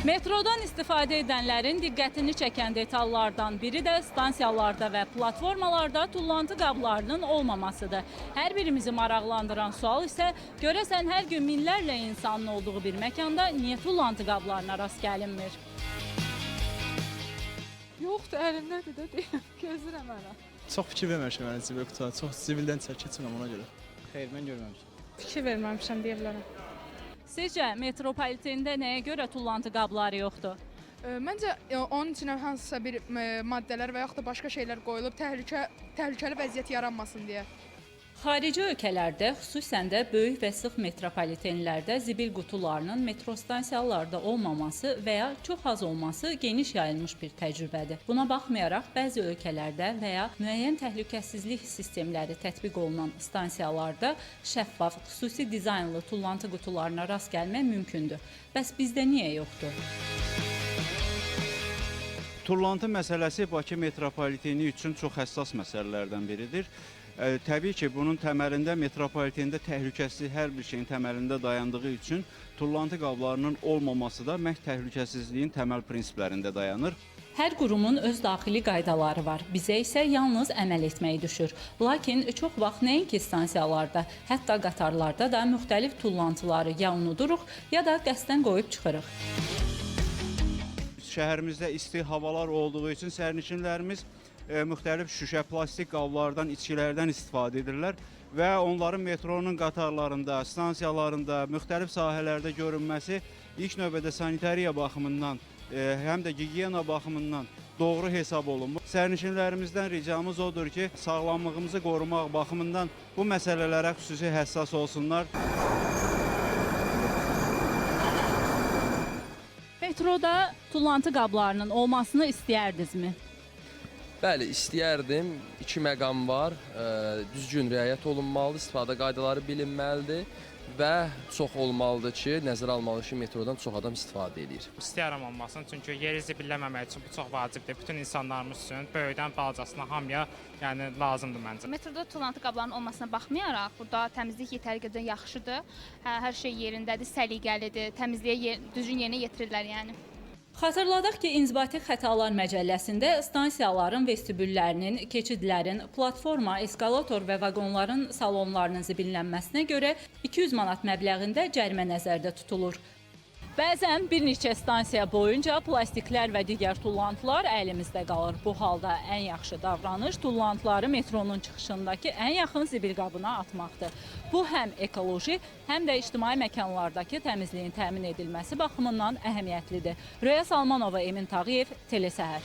Metrodan istifadə edənlərin diqqətini çəkən detallardan biri də stansiyalarda və platformalarda tullantı qablarının olmamasıdır. Hər birimizi maraqlandıran sual isə görəsən hər gün minlərlə insanın olduğu bir məkanda niyə tullantı qablarına rast gəlinmir? Yoxdur, əlimdədir də deyim, gözləyirəm hələ. Çox fikir verməmişəm mən zibil qutuya. Çox zibildən keçmirəm ona görə. Xeyr, mən görməmişəm. Fikir verməmişəm deyə bilərəm. Sizcə metropolitndə nəyə görə tullantı qabları yoxdur? Məncə onun içinə hansısa bir maddələr və yaxud da başqa şeylər qoyulub təhlükəli vəziyyət yaranmasın deyə. Xarici ölkələrdə, xüsusən də böyük və sıx metropolitenlərdə zibil qutularının metro stansiyalarda olmaması və ya çox az olması geniş yayılmış bir təcrübədir. Buna baxmayaraq, bəzi ölkələrdə və ya müəyyən təhlükəsizlik sistemləri tətbiq olunan stansiyalarda şəffaf, xüsusi dizaynlı tullantı qutularına rast gəlmək mümkündür. Bəs bizdə niyə yoxdur? Tullantı məsələsi Bakı metropoliteni üçün çox həssas məsələlərdən biridir. Təbii ki, bunun təməlində metropolitenda təhlükəsizlik hər bir şeyin təməlində dayandığı üçün tullantı qablarının olmaması da məhz təhlükəsizliyin təməl prinsiplərində dayanır. Hər qurumun öz daxili qaydaları var. Bizə isə yalnız əməl etməyi düşür. Lakin çox vaxt nəinki stansiyalarda, hətta qatarlarda da müxtəlif tullantıları ya unuduruq, ya da qəsdən qoyub çıxırıq. Şəhərimizdə isti havalar olduğu üçün sərnişinlərimiz müxtəlif şüşə, plastik qablardan, içkilərdən istifadə edirlər və onların metronun qatarlarında, stansiyalarında, müxtəlif sahələrdə görünməsi ilk növbədə sanitariya baxımından, həm də gigiyena baxımından doğru hesab olunmur. Sərnişinlərimizdən ricamız odur ki, sağlamlığımızı qorumaq baxımından bu məsələlərə xüsusi həssas olsunlar. Metroda tullantı qablarının olmasını istəyərdinizmi? Bəli, istəyərdim. 2 məqam var. Düzgün riayət olunmalıdır, istifadə qaydaları bilinməlidir və çox olmalıdır ki, nəzərə almalıdır ki, metrodan çox adam istifadə edir. İstəyərəm olmasın, çünki yeri zibilləməmək üçün bu çox vacibdir. Bütün insanlarımız üçün, böyükdən balacasına hamıya lazımdır məncə. Metroda tullantı qablarının olmasına baxmayaraq, burada təmizlik yetəri qədər yaxşıdır. Hər şey yerindədir, səliqəlidir, təmizliyə düzgün yerinə yetirirlər yəni. Xatırladaq ki, İnzibati Xətalar məcəlləsində stansiyaların vestibüllərinin, keçidlərin, platforma, eskalator və vaqonların salonlarının zibillənməsinə görə 200 manat məbləğində cərimə nəzərdə tutulur. Bəzən bir neçə stansiya boyunca plastiklər və digər tullantılar əlimizdə qalır. Bu halda ən yaxşı davranış tullantıları metronun çıxışındakı ən yaxın zibil qabına atmaqdır. Bu həm ekoloji, həm də ictimai məkanlardakı təmizliyin təmin edilməsi baxımından əhəmiyyətlidir. Röya Salmanova, Emin Tağıyev, Telesəhər.